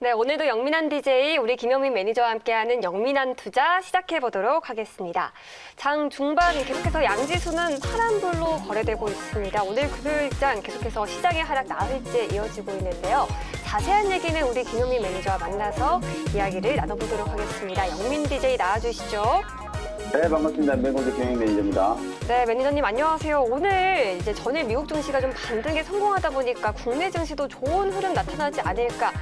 네, 오늘도 영민한 DJ, 우리 김영민 매니저와 함께하는 영민한 투자 시작해보도록 하겠습니다. 장 중반 계속해서 양지수는 파란불로 거래되고 있습니다. 오늘 금요일장 계속해서 시장의 하락 나흘째 이어지고 있는데요. 자세한 얘기는 우리 김영민 매니저와 만나서 이야기를 나눠보도록 하겠습니다. 영민 DJ 나와주시죠. 네, 반갑습니다. 맹공대 김영민 매니저입니다. 네, 매니저님 안녕하세요. 오늘 이제 전일 미국 증시가 좀 반등에 성공하다 보니까 국내 증시도 좋은 흐름 나타나지 않을까.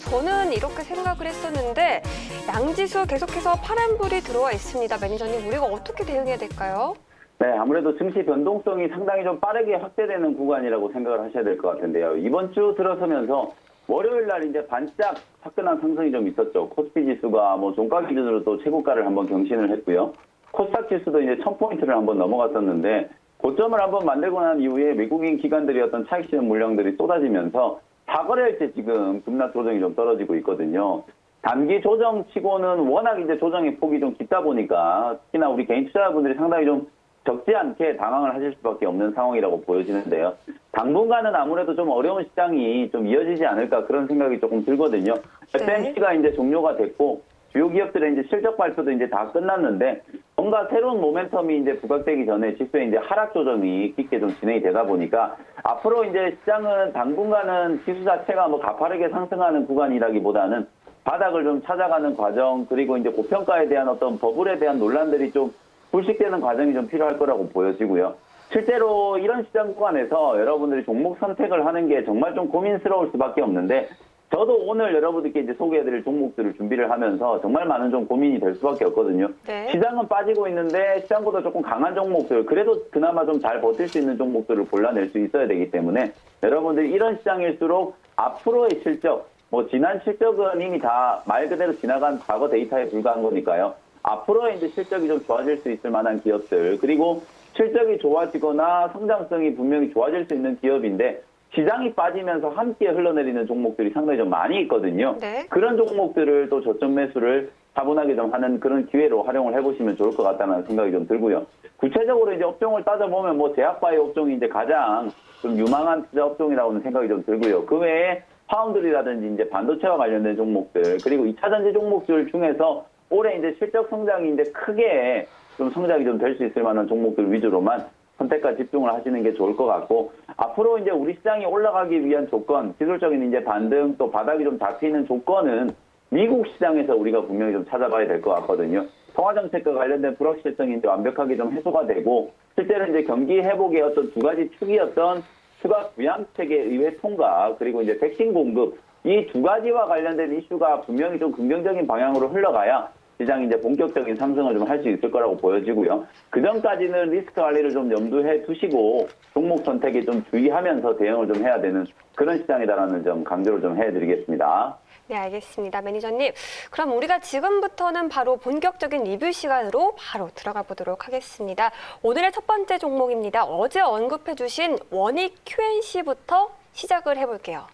저는 이렇게 생각을 했었는데 양지수 계속해서 파란불이 들어와 있습니다. 매니저님, 우리가 어떻게 대응해야 될까요? 네, 아무래도 증시 변동성이 상당히 좀 빠르게 확대되는 구간이라고 생각을 하셔야 될 것 같은데요. 이번 주 들어서면서 월요일 날 이제 반짝 화끈한 상승이 좀 있었죠. 코스피 지수가 종가 기준으로 또 최고가를 한번 경신을 했고요. 코스닥 지수도 이제 1000포인트를 한번 넘어갔었는데 고점을 한번 만들고 난 이후에 외국인 기관들이 어떤 차익 실현 물량들이 쏟아지면서 사거래일째 지금 급락 조정이 좀 떨어지고 있거든요. 단기 조정치고는 워낙 이제 조정의 폭이 좀 깊다 보니까 특히나 우리 개인 투자자분들이 상당히 좀 적지 않게 당황을 하실 수밖에 없는 상황이라고 보여지는데요. 당분간은 아무래도 좀 어려운 시장이 좀 이어지지 않을까 그런 생각이 조금 들거든요. FMC가 이제 종료가 됐고 주요 기업들의 이제 실적 발표도 이제 다 끝났는데 뭔가 새로운 모멘텀이 이제 부각되기 전에 지수의 이제 하락 조정이 깊게 좀 진행이 되다 보니까 앞으로 이제 시장은 당분간은 지수 자체가 가파르게 상승하는 구간이라기보다는 바닥을 좀 찾아가는 과정, 그리고 이제 고평가에 대한 어떤 버블에 대한 논란들이 좀 불식되는 과정이 좀 필요할 거라고 보여지고요. 실제로 이런 시장 구간에서 여러분들이 종목 선택을 하는 게 정말 좀 고민스러울 수밖에 없는데 저도 오늘 여러분들께 이제 소개해드릴 종목들을 준비를 하면서 정말 많은 좀 고민이 될 수밖에 없거든요. 네. 시장은 빠지고 있는데 시장보다 조금 강한 종목들, 그래도 그나마 좀 잘 버틸 수 있는 종목들을 골라낼 수 있어야 되기 때문에 여러분들이 이런 시장일수록 앞으로의 실적, 지난 실적은 이미 다 말 그대로 지나간 과거 데이터에 불과한 거니까요. 앞으로의 이제 실적이 좀 좋아질 수 있을 만한 기업들, 그리고 실적이 좋아지거나 성장성이 분명히 좋아질 수 있는 기업인데 시장이 빠지면서 함께 흘러내리는 종목들이 상당히 좀 많이 있거든요. 네. 그런 종목들을 또 저점 매수를 차분하게 좀 하는 그런 기회로 활용을 해보시면 좋을 것 같다는 생각이 좀 들고요. 구체적으로 이제 업종을 따져보면 제약바이오 업종이 이제 가장 좀 유망한 투자 업종이라고는 생각이 좀 들고요. 그 외에 파운드리라든지 이제 반도체와 관련된 종목들, 그리고 2차 전지 종목들 중에서 올해 이제 실적 성장이 이제 크게 좀 성장이 좀 될 수 있을 만한 종목들 위주로만 선택과 집중을 하시는 게 좋을 것 같고, 앞으로 이제 우리 시장이 올라가기 위한 조건, 기술적인 이제 반등, 또 바닥이 좀 잡히는 조건은 미국 시장에서 우리가 분명히 좀 찾아봐야 될 것 같거든요. 통화정책과 관련된 불확실성이 이제 완벽하게 좀 해소가 되고, 실제로 이제 경기 회복의 어떤 두 가지 축이었던 추가 부양책의 의회 통과, 그리고 이제 백신 공급, 이 두 가지와 관련된 이슈가 분명히 좀 긍정적인 방향으로 흘러가야 시장이 이제 본격적인 상승을 좀 할 수 있을 거라고 보여지고요. 그 전까지는 리스크 관리를 좀 염두해 두시고 종목 선택에 좀 주의하면서 대응을 좀 해야 되는 그런 시장이다라는 점 강조를 좀 해드리겠습니다. 네, 알겠습니다. 매니저님, 그럼 우리가 지금부터는 바로 본격적인 리뷰 시간으로 바로 들어가 보도록 하겠습니다. 오늘의 첫 번째 종목입니다. 어제 언급해 주신 원익 QNC부터 시작을 해볼게요.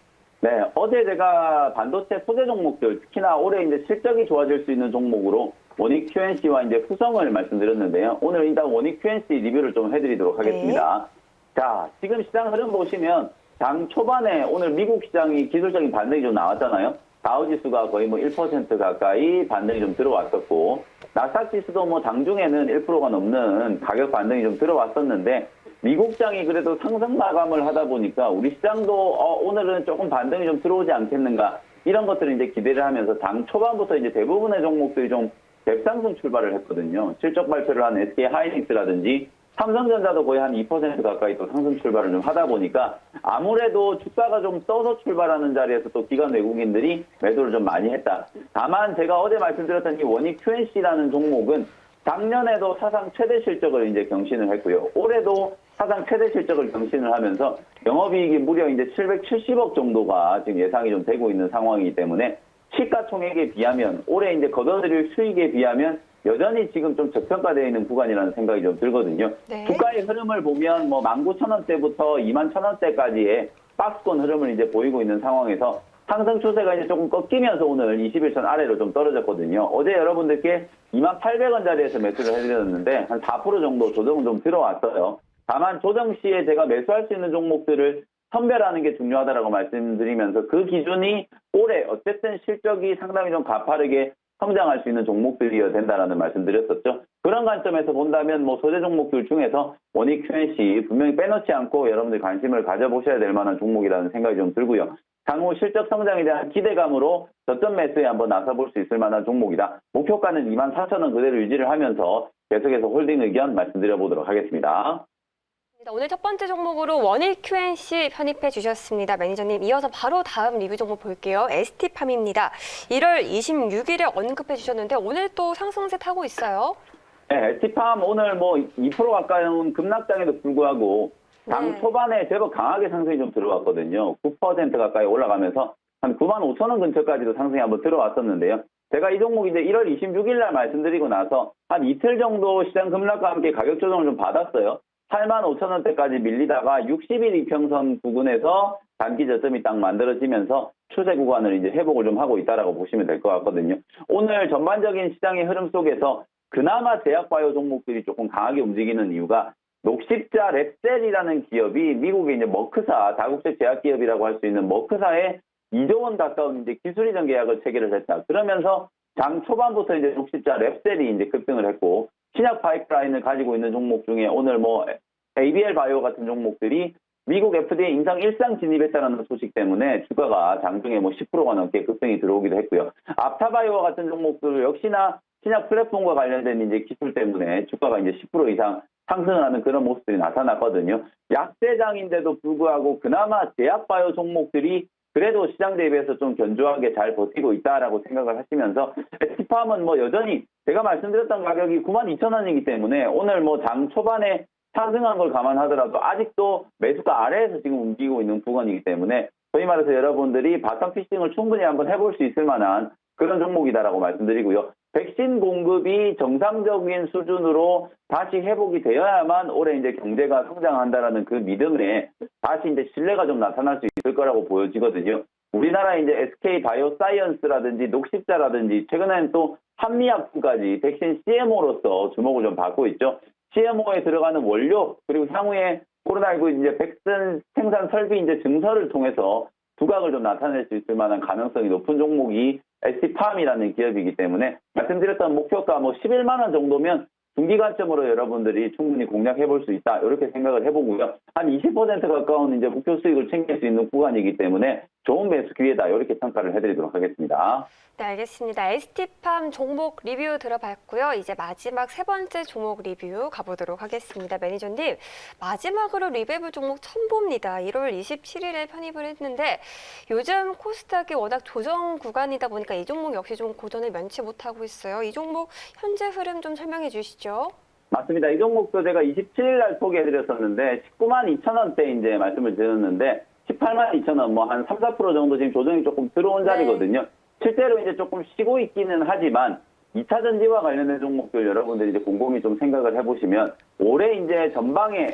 네, 어제 제가 반도체 소재 종목들, 특히나 올해 이제 실적이 좋아질 수 있는 종목으로 원익 QNC와 이제 후성을 말씀드렸는데요. 오늘 일단 원익 QNC 리뷰를 좀 해드리도록 하겠습니다. 네. 자, 지금 시장 흐름 보시면 장 초반에 오늘 미국 시장이 기술적인 반등이 좀 나왔잖아요. 다우지수가 거의 1% 가까이 반등이 좀 들어왔었고, 나스닥 지수도 장중에는 1%가 넘는 가격 반등이 좀 들어왔었는데, 미국장이 그래도 상승 마감을 하다 보니까 우리 시장도 오늘은 조금 반등이 좀 들어오지 않겠는가, 이런 것들을 이제 기대를 하면서 장 초반부터 이제 대부분의 종목들이 좀 갭상승 출발을 했거든요. 실적 발표를 한 SK 하이닉스라든지 삼성전자도 거의 한 2% 가까이 또 상승 출발을 좀 하다 보니까 아무래도 주가가 좀 떠서 출발하는 자리에서 또 기관 외국인들이 매도를 좀 많이 했다. 다만 제가 어제 말씀드렸던 이 원익 QNC라는 종목은 작년에도 사상 최대 실적을 이제 경신을 했고요. 올해도 사상 최대 실적을 경신을 하면서 영업이익이 무려 이제 770억 정도가 지금 예상이 좀 되고 있는 상황이기 때문에 시가총액에 비하면 올해 이제 거둬들일 수익에 비하면 여전히 지금 좀 저평가되어 있는 구간이라는 생각이 좀 들거든요. 네. 주가의 흐름을 보면 19,000원대부터 21,000원대까지의 박스권 흐름을 이제 보이고 있는 상황에서 상승 추세가 이제 조금 꺾이면서 오늘 21선 아래로 좀 떨어졌거든요. 어제 여러분들께 28,800원짜리에서 매수를 해드렸는데 한 4% 정도 조정은 좀 들어왔어요. 다만 조정 시에 제가 매수할 수 있는 종목들을 선별하는 게 중요하다라고 말씀드리면서 그 기준이 올해 어쨌든 실적이 상당히 좀 가파르게 성장할 수 있는 종목들이어야 된다라는 말씀드렸었죠. 그런 관점에서 본다면 뭐 소재 종목들 중에서 원익 QNC 분명히 빼놓지 않고 여러분들 관심을 가져보셔야 될 만한 종목이라는 생각이 좀 들고요. 향후 실적 성장에 대한 기대감으로 저점 매수에 한번 나서볼 수 있을 만한 종목이다. 목표가는 24,000원 그대로 유지를 하면서 계속해서 홀딩 의견 말씀드려보도록 하겠습니다. 오늘 첫 번째 종목으로 원익 QNC 편입해 주셨습니다. 매니저님, 이어서 바로 다음 리뷰 종목 볼게요. ST팜입니다. 1월 26일에 언급해 주셨는데 오늘 또 상승세 타고 있어요. 네, ST팜 오늘 뭐 2% 가까운 급락장에도 불구하고 장 초반에 제법 강하게 상승이 좀 들어왔거든요. 9% 가까이 올라가면서 한 95,000원 근처까지도 상승이 한번 들어왔었는데요. 제가 이 종목 이제 1월 26일 날 말씀드리고 나서 한 이틀 정도 시장 급락과 함께 가격 조정을 좀 받았어요. 85,000원대까지 밀리다가 60일 이평선 부근에서 단기 저점이 딱 만들어지면서 추세 구간을 이제 회복을 좀 하고 있다라고 보시면 될 것 같거든요. 오늘 전반적인 시장의 흐름 속에서 그나마 제약바이오 종목들이 조금 강하게 움직이는 이유가 녹십자 랩셀이라는 기업이 미국의 이제 머크사, 다국적 제약기업이라고 할 수 있는 머크사에 2조 원 가까운 이제 기술 이전 계약을 체결을 했다. 그러면서 장 초반부터 이제 녹십자 랩셀이 이제 급등을 했고, 신약 파이프라인을 가지고 있는 종목 중에 오늘 뭐 ABL 바이오 같은 종목들이 미국 FDA 임상 일상 진입했다는 소식 때문에 주가가 장중에 뭐 10%가 넘게 급등이 들어오기도 했고요. 앞타바이오와 같은 종목들 역시나 신약 플랫폼과 관련된 이제 기술 때문에 주가가 이제 10% 이상 상승을 하는 그런 모습들이 나타났거든요. 약세장인데도 불구하고 그나마 제약바이오 종목들이 그래도 시장 대비해서 좀 견조하게 잘 버티고 있다라고 생각을 하시면서 ST팜은 뭐 여전히 제가 말씀드렸던 가격이 92,000원이기 때문에 오늘 뭐 장 초반에 상승한 걸 감안하더라도 아직도 매수가 아래에서 지금 움직이고 있는 구간이기 때문에 소위 말해서 여러분들이 바텀 피싱을 충분히 한번 해볼 수 있을 만한 그런 종목이다라고 말씀드리고요. 백신 공급이 정상적인 수준으로 다시 회복이 되어야만 올해 이제 경제가 성장한다라는 그 믿음에 다시 이제 신뢰가 좀 나타날 수 있을 거라고 보여지거든요. 우리나라 이제 SK 바이오사이언스라든지 녹십자라든지 최근에는 또 한미약품까지 백신 CMO로서 주목을 좀 받고 있죠. CMO에 들어가는 원료 그리고 향후에 코로나19 이제 백신 생산 설비 이제 증설을 통해서 두각을 좀 나타낼 수 있을 만한 가능성이 높은 종목이 ST팜이라는 기업이기 때문에 말씀드렸던 목표가 뭐 11만 원 정도면 중기 관점으로 여러분들이 충분히 공략해 볼 수 있다. 이렇게 생각을 해보고요. 한 20% 가까운 이제 목표 수익을 챙길 수 있는 구간이기 때문에 좋은 매수 기회다. 이렇게 평가를 해드리도록 하겠습니다. 네, 알겠습니다. ST팜 종목 리뷰 들어봤고요. 이제 마지막 세 번째 종목 리뷰 가보도록 하겠습니다. 매니저님, 마지막으로 리뷰해볼 종목 첨보입니다. 1월 27일에 편입을 했는데 요즘 코스닥이 워낙 조정 구간이다 보니까 이 종목 역시 좀 고전을 면치 못하고 있어요. 이 종목 현재 흐름 좀 설명해 주시죠. 맞습니다. 이 종목도 제가 27일 날 소개해드렸었는데 192,000원대 이제 말씀을 드렸는데 182,000원 뭐 한 3, 4% 정도 지금 조정이 조금 들어온 자리거든요. 실제로 이제 조금 쉬고 있기는 하지만 2차 전지와 관련된 종목들 여러분들이 이제 곰곰이 좀 생각을 해보시면 올해 이제 전방에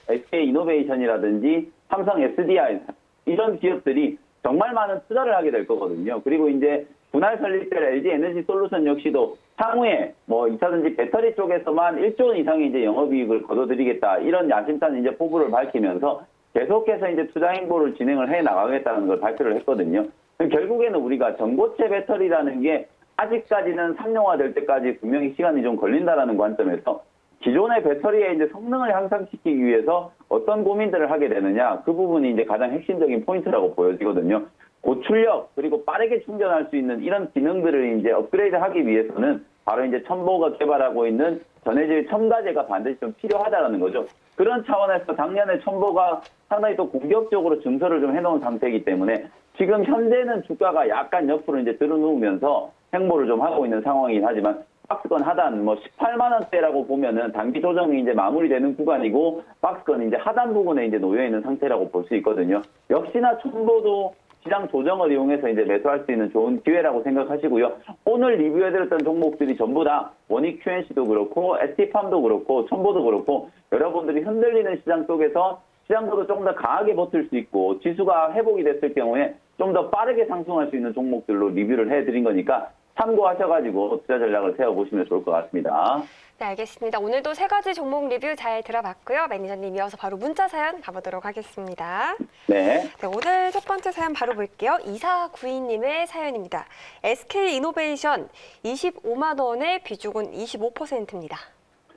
SK 이노베이션이라든지 삼성 SDI 이런 기업들이 정말 많은 투자를 하게 될 거거든요. 그리고 이제 분할 설립될 LG 에너지 솔루션 역시도 향후에 뭐 2차 전지 배터리 쪽에서만 1조 원 이상의 이제 영업이익을 거둬들이겠다 이런 야심찬 이제 포부를 밝히면서 계속해서 이제 투자 행보를 진행을 해 나가겠다는 걸 발표를 했거든요. 결국에는 우리가 전고체 배터리라는 게 아직까지는 상용화될 때까지 분명히 시간이 좀 걸린다라는 관점에서 기존의 배터리의 이제 성능을 향상시키기 위해서 어떤 고민들을 하게 되느냐 그 부분이 이제 가장 핵심적인 포인트라고 보여지거든요. 고출력 그리고 빠르게 충전할 수 있는 이런 기능들을 이제 업그레이드하기 위해서는 바로 이제 첨보가 개발하고 있는 전해질 첨가제가 반드시 좀 필요하다라는 거죠. 그런 차원에서 작년에 첨보가 상당히 또 공격적으로 증설을 좀 해놓은 상태이기 때문에 지금 현재는 주가가 약간 옆으로 이제 들어누우면서 행보를 좀 하고 있는 상황이긴 하지만 박스권 하단 뭐 18만 원대라고 보면은 단기 조정이 이제 마무리되는 구간이고 박스권 이제 하단 부분에 이제 놓여 있는 상태라고 볼 수 있거든요. 역시나 첨보도 시장 조정을 이용해서 이제 매수할 수 있는 좋은 기회라고 생각하시고요. 오늘 리뷰해드렸던 종목들이 전부 다 원익 QNC도 그렇고 ST팜도 그렇고 첨보도 그렇고 여러분들이 흔들리는 시장 속에서 시장보다 조금 더 강하게 버틸 수 있고 지수가 회복이 됐을 경우에 좀 더 빠르게 상승할 수 있는 종목들로 리뷰를 해드린 거니까 참고하셔가지고 투자 전략을 세워보시면 좋을 것 같습니다. 네, 알겠습니다. 오늘도 세 가지 종목 리뷰 잘 들어봤고요. 매니저님 이어서 바로 문자 사연 가보도록 하겠습니다. 네. 네, 오늘 첫 번째 사연 바로 볼게요. 2492님의 사연입니다. SK이노베이션 25만 원의 비중은 25%입니다.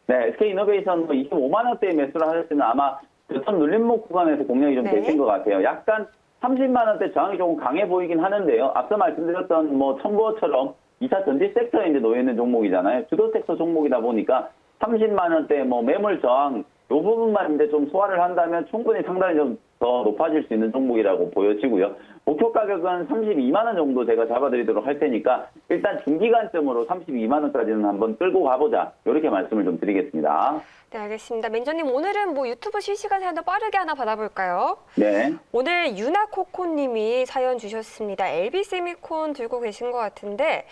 네, SK이노베이션 25만 원대에 매수를 하셨으면 아마 전 눌림목 구간에서 공략이 좀 네. 되신 것 같아요. 약간 30만 원대 저항이 조금 강해 보이긴 하는데요. 앞서 말씀드렸던 첨보처럼 2차 전지 섹터에 이제 놓여 있는 종목이잖아요. 주도 섹터 종목이다 보니까 30만 원대 매물 저항 이 부분만 이제 좀 소화를 한다면 충분히 상당히 좀 더 높아질 수 있는 종목이라고 보여지고요. 목표 가격은 32만 원 정도 제가 잡아드리도록 할 테니까 일단 중기관점으로 32만 원까지는 한번 끌고 가보자. 이렇게 말씀을 좀 드리겠습니다. 네, 알겠습니다. 매니저님 오늘은 유튜브 실시간 사연도 빠르게 하나 받아볼까요? 네. 오늘 유나코코님이 사연 주셨습니다. LB세미콘 들고 계신 것 같은데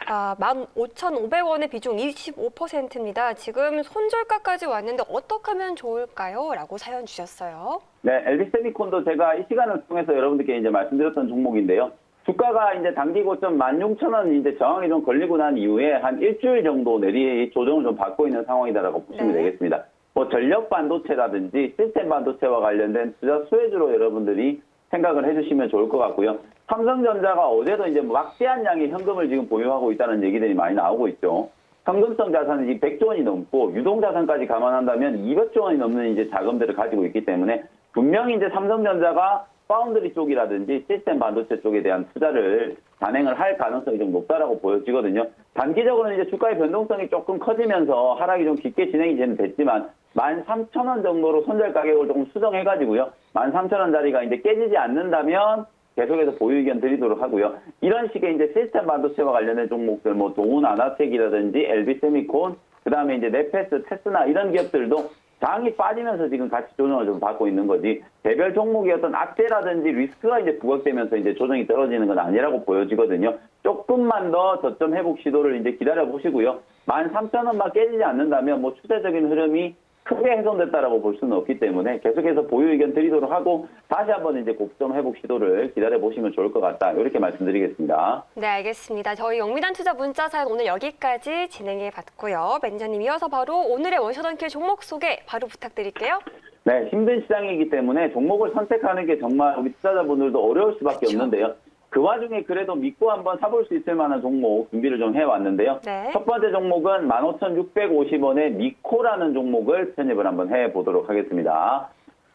15,500원의 비중 25%입니다. 지금 손절가까지 왔는데 어떻게 하면 좋을까요? 라고 사연 주셨어요. 네, LB세미콘도 제가 이 시간을 통해서 여러분들께 이제 말씀드렸던 종목인데요. 주가가 이제 단기 고점 16,000원 이제 저항이 좀 걸리고 난 이후에 한 일주일 정도 내리 조정을 좀 받고 있는 상황이다라고 보시면 네. 되겠습니다. 전력 반도체라든지 시스템 반도체와 관련된 투자 수혜주로 여러분들이 생각을 해주시면 좋을 것 같고요. 삼성전자가 어제도 이제 막대한 양의 현금을 지금 보유하고 있다는 얘기들이 많이 나오고 있죠. 현금성 자산이 100조 원이 넘고 유동 자산까지 감안한다면 200조 원이 넘는 이제 자금들을 가지고 있기 때문에 분명히 이제 삼성전자가 파운드리 쪽이라든지 시스템 반도체 쪽에 대한 투자를 단행을 할 가능성이 좀 높다라고 보여지거든요. 단기적으로는 이제 주가의 변동성이 조금 커지면서 하락이 좀 깊게 진행이 됐지만 13,000원 정도로 손절 가격을 조금 수정해가지고요. 13,000원짜리가 이제 깨지지 않는다면 계속해서 보유 의견 드리도록 하고요. 이런 식의 이제 시스템 반도체와 관련된 종목들, 동훈 아나텍이라든지 LB세미콘, 그 다음에 이제 네페스, 테스나 이런 기업들도 장이 빠지면서 지금 같이 조정을 좀 받고 있는 거지, 개별 종목의 어떤 악재라든지 리스크가 이제 부각되면서 이제 조정이 떨어지는 건 아니라고 보여지거든요. 조금만 더 저점 회복 시도를 이제 기다려 보시고요. 13,000원만 깨지지 않는다면 추세적인 흐름이 크게 훼손됐다라고 볼 수는 없기 때문에 계속해서 보유 의견 드리도록 하고 다시 한번 이제 고점 회복 시도를 기다려 보시면 좋을 것 같다. 이렇게 말씀드리겠습니다. 네, 알겠습니다. 저희 영미단 투자 문자 사연 오늘 여기까지 진행해 봤고요. 매니저님 이어서 바로 오늘의 원샷원킬 종목 소개 바로 부탁드릴게요. 네, 힘든 시장이기 때문에 종목을 선택하는 게 정말 우리 투자자분들도 어려울 수밖에 그렇죠. 없는데요. 그 와중에 그래도 믿고 한번 사볼 수 있을 만한 종목 준비를 좀 해왔는데요. 네. 첫 번째 종목은 15,650원의 미코라는 종목을 편입을 한번 해보도록 하겠습니다.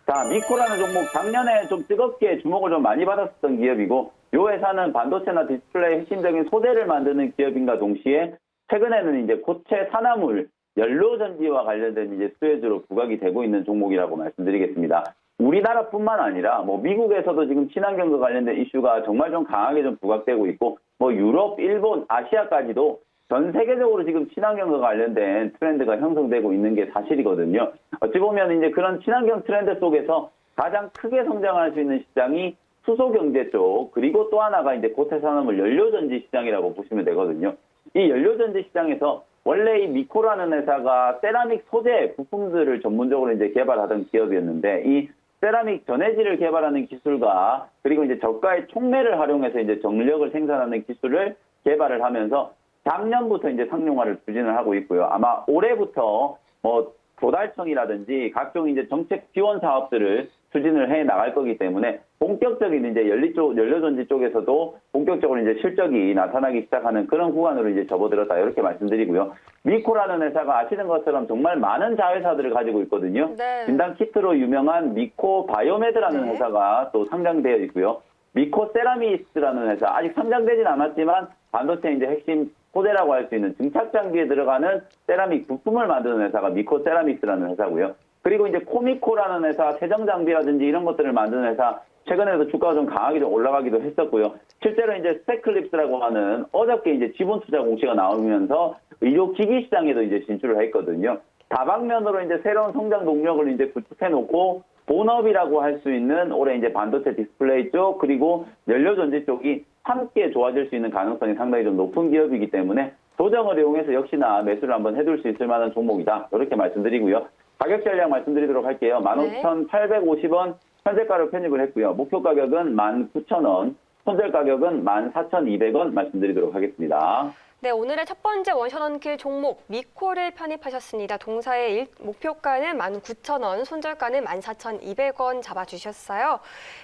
자, 미코라는 종목 작년에 좀 뜨겁게 주목을 좀 많이 받았었던 기업이고, 이 회사는 반도체나 디스플레이 핵심적인 소재를 만드는 기업인가 동시에 최근에는 이제 고체 산화물, 연료전지와 관련된 이제 수혜주로 부각이 되고 있는 종목이라고 말씀드리겠습니다. 우리나라뿐만 아니라 미국에서도 지금 친환경과 관련된 이슈가 정말 좀 강하게 좀 부각되고 있고, 유럽, 일본, 아시아까지도 전 세계적으로 지금 친환경과 관련된 트렌드가 형성되고 있는 게 사실이거든요. 어찌 보면 이제 그런 친환경 트렌드 속에서 가장 크게 성장할 수 있는 시장이 수소경제 쪽, 그리고 또 하나가 이제 고체산업물 연료전지 시장이라고 보시면 되거든요. 이 연료전지 시장에서 원래 이 미코라는 회사가 세라믹 소재 부품들을 전문적으로 이제 개발하던 기업이었는데, 이 세라믹 전해질을 개발하는 기술과 그리고 이제 저가의 촉매를 활용해서 이제 정력을 생산하는 기술을 개발을 하면서 작년부터 이제 상용화를 추진을 하고 있고요. 아마 올해부터 조달청이라든지 각종 이제 정책 지원 사업들을 추진을 해 나갈 거기 때문에 본격적인 이제 연료전지 쪽에서도 본격적으로 이제 실적이 나타나기 시작하는 그런 구간으로 이제 접어들었다. 이렇게 말씀드리고요. 미코라는 회사가 아시는 것처럼 정말 많은 자회사들을 가지고 있거든요. 네. 진단 키트로 유명한 미코 바이오메드라는 네. 회사가 또 상장되어 있고요. 미코 세라미스라는 회사, 아직 상장되진 않았지만 반도체 이제 핵심 소재라고 할 수 있는 증착 장비에 들어가는 세라믹 부품을 만드는 회사가 미코 세라믹스라는 회사고요. 그리고 이제 코미코라는 회사, 세정 장비라든지 이런 것들을 만드는 회사, 최근에도 주가가 좀 강하게 좀 올라가기도 했었고요. 실제로 이제 스테클립스라고 하는 어저께 이제 지분 투자 공시가 나오면서 의료기기 시장에도 이제 진출을 했거든요. 다방면으로 이제 새로운 성장 동력을 이제 구축해 놓고 본업이라고 할 수 있는 올해 이제 반도체 디스플레이 쪽 그리고 연료전지 쪽이 함께 좋아질 수 있는 가능성이 상당히 좀 높은 기업이기 때문에 조정을 이용해서 역시나 매수를 한번 해둘 수 있을 만한 종목이다. 이렇게 말씀드리고요. 가격 전략 말씀드리도록 할게요. 15,850원 현재가로 편입을 했고요. 목표 가격은 19,000원, 손절 가격은 14,200원 말씀드리도록 하겠습니다. 네, 오늘의 첫 번째 원샷 원킬 종목 미코를 편입하셨습니다. 동사의 목표가는 19,000원, 손절가는 14,200원 잡아주셨어요.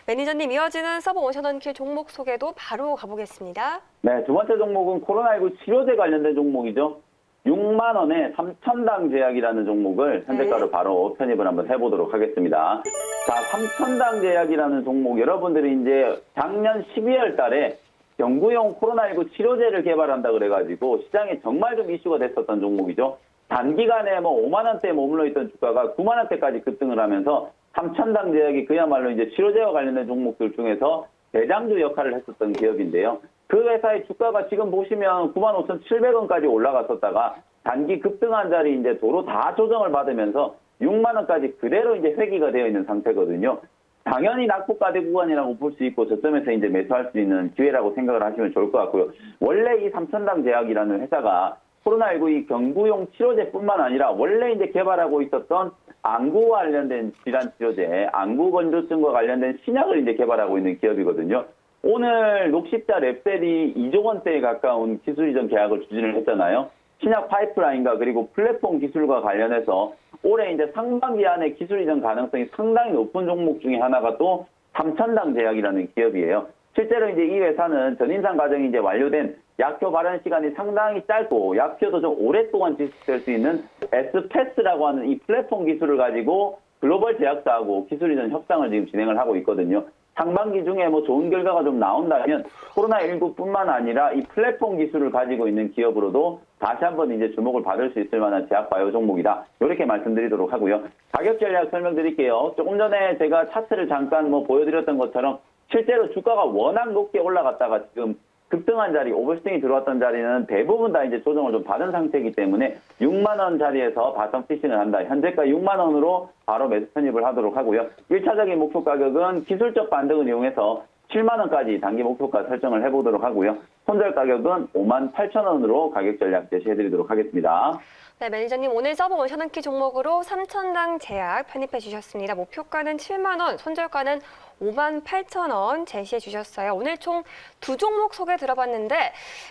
매니저님, 이어지는 서브 원샷 원킬 종목 소개도 바로 가보겠습니다. 네, 두 번째 종목은 코로나19 치료제 관련된 종목이죠. 6만 원에 3,000당 제약이라는 종목을 현재가로 바로 편입을 한번 해보도록 하겠습니다. 자, 3,000당 제약이라는 종목, 여러분들이 이제 작년 12월 달에 경구용 코로나19 치료제를 개발한다 그래가지고 시장에 정말 좀 이슈가 됐었던 종목이죠. 단기간에 뭐 5만 원대에 머물러 있던 주가가 9만 원대까지 급등을 하면서 3,000당 제약이 그야말로 이제 치료제와 관련된 종목들 중에서 대장주 역할을 했었던 기업인데요. 그 회사의 주가가 지금 보시면 95,700원까지 올라갔었다가 단기 급등한 자리 이제 도로 다 조정을 받으면서 6만 원까지 그대로 이제 회귀가 되어 있는 상태거든요. 당연히 낙폭과대 구간이라고 볼 수 있고 저점에서 이제 매수할 수 있는 기회라고 생각을 하시면 좋을 것 같고요. 원래 이 3,000당 제약이라는 회사가 코로나19 이 경구용 치료제뿐만 아니라 원래 이제 개발하고 있었던 안구와 관련된 질환 치료제, 안구 건조증과 관련된 신약을 이제 개발하고 있는 기업이거든요. 오늘 녹십자 랩셀이 2조 원대에 가까운 기술 이전 계약을 추진을 했잖아요. 신약 파이프라인과 그리고 플랫폼 기술과 관련해서 올해 이제 상반기 안에 기술 이전 가능성이 상당히 높은 종목 중에 하나가 또 3,000당 제약이라는 기업이에요. 실제로 이제 이 회사는 전인상 과정이 이제 완료된 약효 발현 시간이 상당히 짧고 약효도 좀 오랫동안 지속될 수 있는 S패스라고 하는 이 플랫폼 기술을 가지고 글로벌 제약사하고 기술 이전 협상을 지금 진행을 하고 있거든요. 상반기 중에 뭐 좋은 결과가 좀 나온다면 코로나19뿐만 아니라 이 플랫폼 기술을 가지고 있는 기업으로도 다시 한번 이제 주목을 받을 수 있을 만한 제약 바이오 종목이다. 이렇게 말씀드리도록 하고요. 가격 전략 설명드릴게요. 조금 전에 제가 차트를 잠깐 뭐 보여드렸던 것처럼 실제로 주가가 워낙 높게 올라갔다가 지금 급등한 자리, 오버스팅이 들어왔던 자리는 대부분 다 이제 조정을 좀 받은 상태이기 때문에 6만 원 자리에서 바텀 피싱을 한다. 현재가 6만 원으로 바로 매수 편입을 하도록 하고요. 1차적인 목표 가격은 기술적 반등을 이용해서 7만 원까지 단기 목표가 설정을 해보도록 하고요. 손절 가격은 58,000원으로 가격 전략 제시해드리도록 하겠습니다. 네, 매니저님, 오늘 서브 원샷 원킬 종목으로 3,000당 제약 편입해 주셨습니다. 목표가는 7만 원, 손절가는 58,000원 제시해 주셨어요. 오늘 총 두 종목 소개 들어봤는데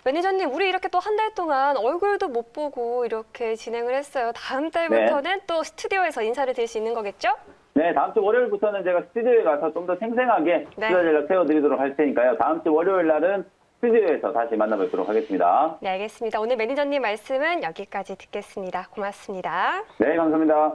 매니저님, 우리 이렇게 또 한 달 동안 얼굴도 못 보고 이렇게 진행을 했어요. 다음 달부터는 또 스튜디오에서 인사를 드릴 수 있는 거겠죠? 네, 다음 주 월요일부터는 제가 스튜디오에 가서 좀 더 생생하게 투자 전략 세워드리도록 할 테니까요. 다음 주 월요일 날은 스튜디오에서 다시 만나뵙도록 하겠습니다. 네, 알겠습니다. 오늘 매니저님 말씀은 여기까지 듣겠습니다. 고맙습니다. 네, 감사합니다.